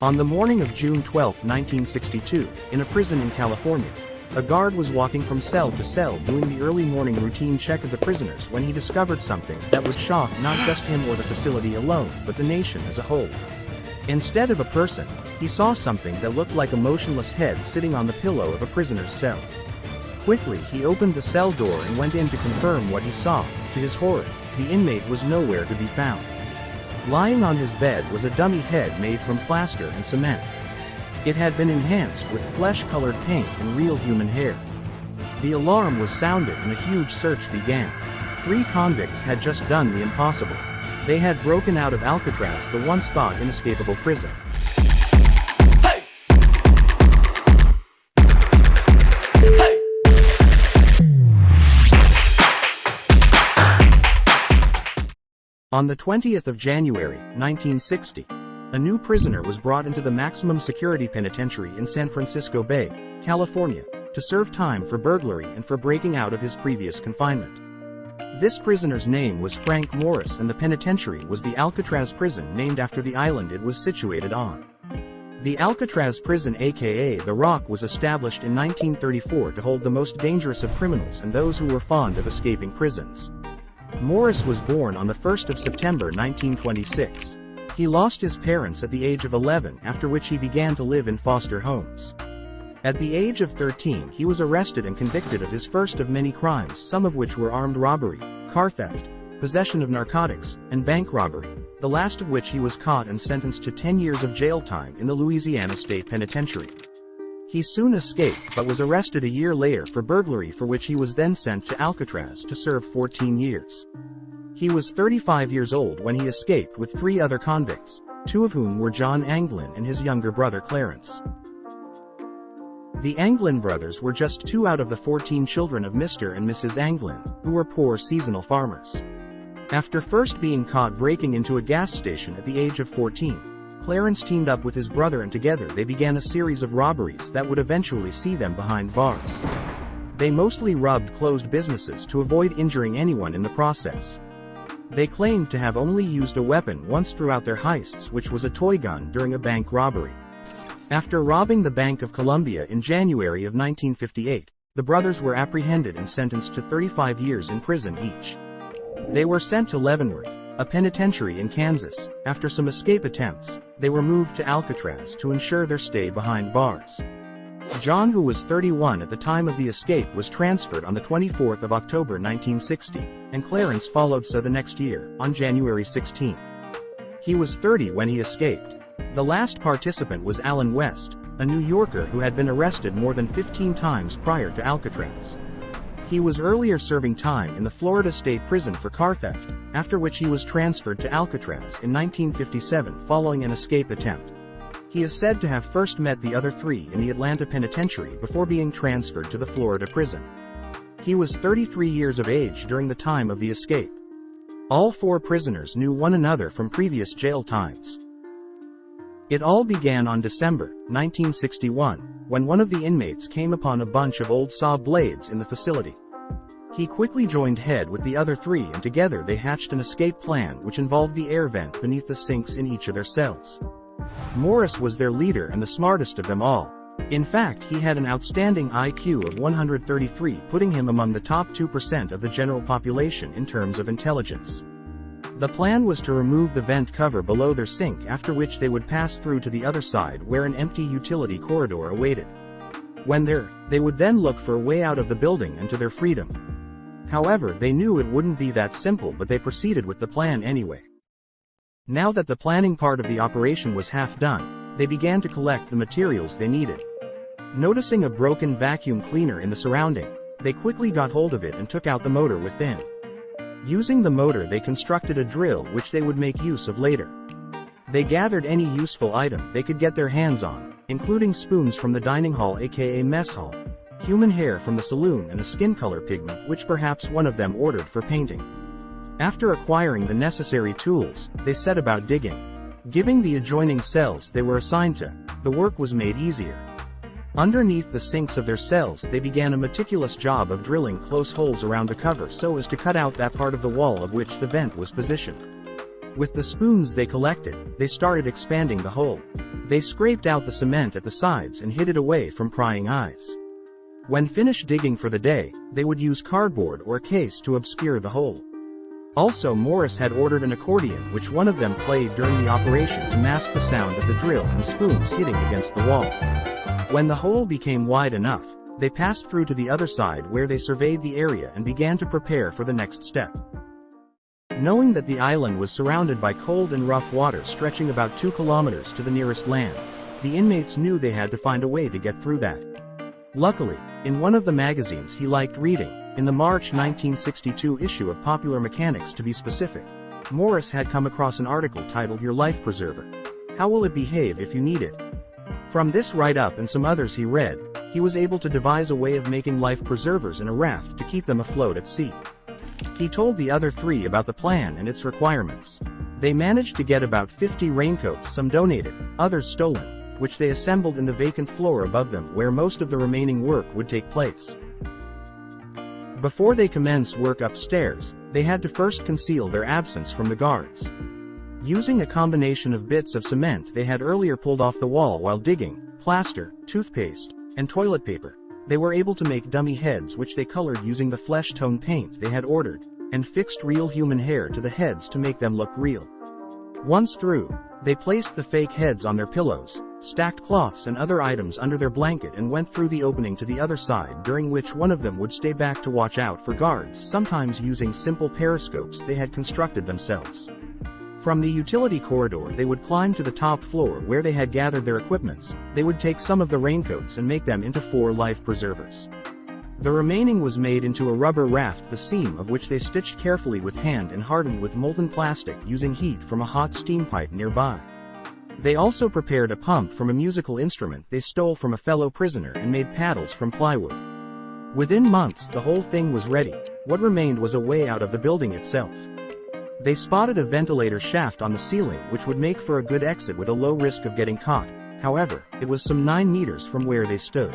On the morning of June 12, 1962, in a prison in California, a guard was walking from cell to cell doing the early morning routine check of the prisoners when he discovered something that would shock not just him or the facility alone, but the nation as a whole. Instead of a person, he saw something that looked like a motionless head sitting on the pillow of a prisoner's cell. Quickly, he opened the cell door and went in to confirm what he saw. To his horror, the inmate was nowhere to be found. Lying on his bed was a dummy head made from plaster and cement. It had been enhanced with flesh-colored paint and real human hair. The alarm was sounded and a huge search began. 3 convicts had just done the impossible. They had broken out of Alcatraz, the once thought inescapable prison. On the 20th of January, 1960, a new prisoner was brought into the maximum security penitentiary in San Francisco Bay, California, to serve time for burglary and for breaking out of his previous confinement. This prisoner's name was Frank Morris, and the penitentiary was the Alcatraz prison, named after the island it was situated on. The Alcatraz prison, aka The Rock, was established in 1934 to hold the most dangerous of criminals and those who were fond of escaping prisons. Morris was born on the 1st of September 1926. He lost his parents at the age of 11, after which he began to live in foster homes. At the age of 13, he was arrested and convicted of his first of many crimes, some of which were armed robbery, car theft, possession of narcotics, and bank robbery, the last of which he was caught and sentenced to 10 years of jail time in the Louisiana State Penitentiary. He soon escaped but was arrested a year later for burglary, for which he was then sent to Alcatraz to serve 14 years. He was 35 years old when he escaped with 3 other convicts, 2 of whom were John Anglin and his younger brother Clarence. The Anglin brothers were just 2 out of the 14 children of Mr. and Mrs. Anglin, who were poor seasonal farmers. After first being caught breaking into a gas station at the age of 14, Clarence teamed up with his brother and together they began a series of robberies that would eventually see them behind bars. They mostly robbed closed businesses to avoid injuring anyone in the process. They claimed to have only used a weapon once throughout their heists, which was a toy gun during a bank robbery. After robbing the Bank of Columbia in January of 1958, the brothers were apprehended and sentenced to 35 years in prison each. They were sent to Leavenworth, a penitentiary in Kansas. After some escape attempts, they were moved to Alcatraz to ensure their stay behind bars. John, who was 31 at the time of the escape, was transferred on the 24th of October 1960, and Clarence followed the next year, on January 16. He was 30 when he escaped. The last participant was Alan West, a New Yorker who had been arrested more than 15 times prior to Alcatraz. He was earlier serving time in the Florida State Prison for car theft, after which he was transferred to Alcatraz in 1957 following an escape attempt. He is said to have first met the other 3 in the Atlanta Penitentiary before being transferred to the Florida prison. He was 33 years of age during the time of the escape. All 4 prisoners knew one another from previous jail times. It all began on December 1961, when one of the inmates came upon a bunch of old saw blades in the facility. He quickly joined head with the other 3 and together they hatched an escape plan which involved the air vent beneath the sinks in each of their cells. Morris was their leader and the smartest of them all. In fact, he had an outstanding IQ of 133, putting him among the top 2% of the general population in terms of intelligence. The plan was to remove the vent cover below their sink, after which they would pass through to the other side where an empty utility corridor awaited. When there, they would then look for a way out of the building and to their freedom. However, they knew it wouldn't be that simple, but they proceeded with the plan anyway. Now that the planning part of the operation was half done, they began to collect the materials they needed. Noticing a broken vacuum cleaner in the surrounding, they quickly got hold of it and took out the motor within. Using the motor, they constructed a drill which they would make use of later. They gathered any useful item they could get their hands on, including spoons from the dining hall aka mess hall, human hair from the saloon, and a skin color pigment which perhaps one of them ordered for painting. After acquiring the necessary tools, they set about digging. Giving the adjoining cells they were assigned to, the work was made easier. Underneath the sinks of their cells they began a meticulous job of drilling close holes around the cover so as to cut out that part of the wall of which the vent was positioned. With the spoons they collected, they started expanding the hole. They scraped out the cement at the sides and hid it away from prying eyes. When finished digging for the day, they would use cardboard or a case to obscure the hole. Also, Morris had ordered an accordion which one of them played during the operation to mask the sound of the drill and spoons hitting against the wall. When the hole became wide enough, they passed through to the other side where they surveyed the area and began to prepare for the next step. Knowing that the island was surrounded by cold and rough water stretching about 2 kilometers to the nearest land, the inmates knew they had to find a way to get through that. Luckily, in one of the magazines he liked reading, in the March 1962 issue of Popular Mechanics to be specific, Morris had come across an article titled Your Life Preserver. How will it behave if you need it? From this write-up and some others he read, he was able to devise a way of making life preservers in a raft to keep them afloat at sea. He told the other 3 about the plan and its requirements. They managed to get about 50 raincoats, some donated, others stolen, which they assembled in the vacant floor above them where most of the remaining work would take place. Before they commenced work upstairs, they had to first conceal their absence from the guards. Using a combination of bits of cement they had earlier pulled off the wall while digging, plaster, toothpaste, and toilet paper, they were able to make dummy heads which they colored using the flesh tone paint they had ordered, and fixed real human hair to the heads to make them look real. Once through, they placed the fake heads on their pillows, stacked cloths and other items under their blanket and went through the opening to the other side, during which one of them would stay back to watch out for guards, sometimes using simple periscopes they had constructed themselves. From the utility corridor they would climb to the top floor where they had gathered their equipments. They would take some of the raincoats and make them into 4 life preservers. The remaining was made into a rubber raft, the seam of which they stitched carefully with hand and hardened with molten plastic using heat from a hot steam pipe nearby. They also prepared a pump from a musical instrument they stole from a fellow prisoner and made paddles from plywood. Within months the whole thing was ready. What remained was a way out of the building itself. They spotted a ventilator shaft on the ceiling which would make for a good exit with a low risk of getting caught. However, it was some 9 meters from where they stood.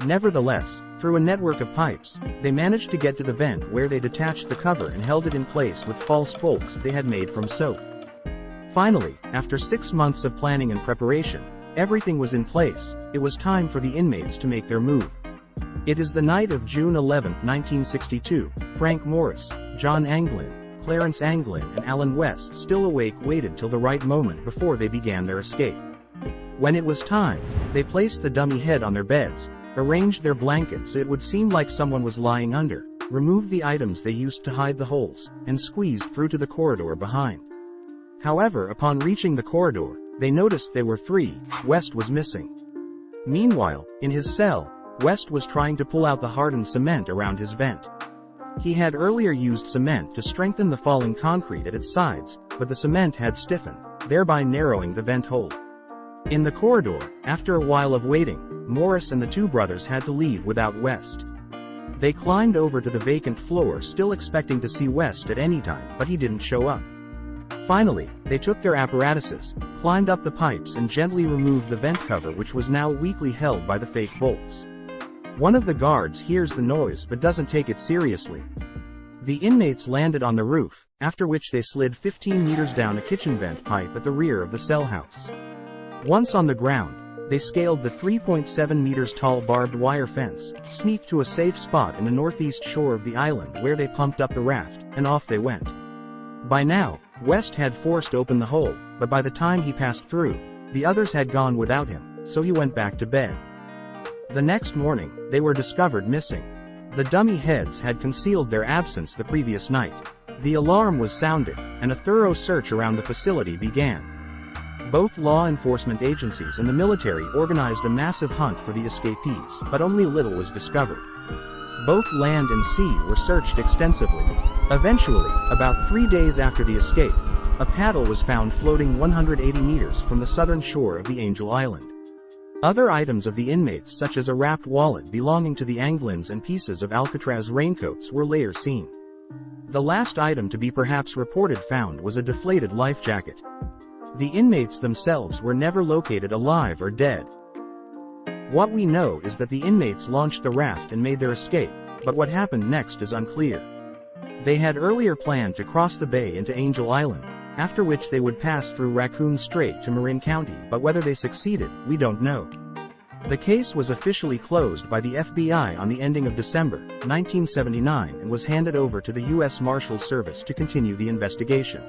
Nevertheless, through a network of pipes, they managed to get to the vent where they detached the cover and held it in place with false bolts they had made from soap. Finally, after 6 months of planning and preparation, everything was in place. It was time for the inmates to make their move. It is the night of June 11, 1962. Frank Morris, John Anglin, Clarence Anglin and Alan West, still awake, waited till the right moment before they began their escape. When it was time, they placed the dummy head on their beds, arranged their blankets so it would seem like someone was lying under, removed the items they used to hide the holes, and squeezed through to the corridor behind. However, upon reaching the corridor, they noticed they were 3. West was missing. Meanwhile, in his cell, West was trying to pull out the hardened cement around his vent. He had earlier used cement to strengthen the falling concrete at its sides, but the cement had stiffened, thereby narrowing the vent hole. In the corridor, after a while of waiting, Morris and the 2 brothers had to leave without West. They climbed over to the vacant floor, still expecting to see West at any time, but he didn't show up. Finally, they took their apparatuses, climbed up the pipes and gently removed the vent cover which was now weakly held by the fake bolts. One of the guards hears the noise but doesn't take it seriously. The inmates landed on the roof, after which they slid 15 meters down a kitchen vent pipe at the rear of the cell house. Once on the ground, they scaled the 3.7 meters tall barbed wire fence, sneaked to a safe spot in the northeast shore of the island where they pumped up the raft, and off they went. By now, West had forced open the hole, but by the time he passed through, the others had gone without him, so he went back to bed. The next morning, they were discovered missing. The dummy heads had concealed their absence the previous night. The alarm was sounded, and a thorough search around the facility began. Both law enforcement agencies and the military organized a massive hunt for the escapees, but only little was discovered. Both land and sea were searched extensively. Eventually, about 3 days after the escape, a paddle was found floating 180 meters from the southern shore of the Angel Island. Other items of the inmates, such as a wrapped wallet belonging to the Anglins and pieces of Alcatraz raincoats, were later seen. The last item to be perhaps reported found was a deflated life jacket. The inmates themselves were never located alive or dead. What we know is that the inmates launched the raft and made their escape, but what happened next is unclear. They had earlier planned to cross the bay into Angel Island, after which they would pass through Raccoon Strait to Marin County, but whether they succeeded, we don't know. The case was officially closed by the FBI on the ending of December 1979 and was handed over to the U.S. Marshals Service to continue the investigation.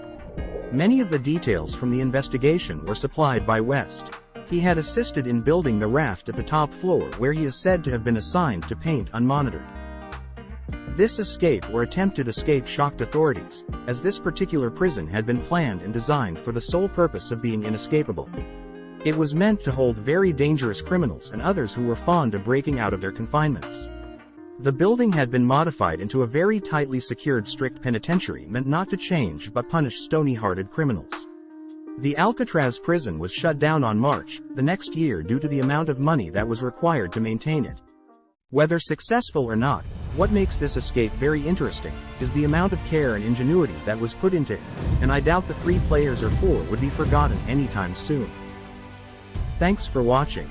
Many of the details from the investigation were supplied by West. He had assisted in building the raft at the top floor, where he is said to have been assigned to paint unmonitored. This escape or attempted escape shocked authorities, as this particular prison had been planned and designed for the sole purpose of being inescapable. It was meant to hold very dangerous criminals and others who were fond of breaking out of their confinements. The building had been modified into a very tightly secured strict penitentiary meant not to change but punish stony-hearted criminals. The Alcatraz prison was shut down on March the next year due to the amount of money that was required to maintain it. Whether successful or not, what makes this escape very interesting is the amount of care and ingenuity that was put into it, and I doubt the 3 players or 4 would be forgotten anytime soon. Thanks for watching.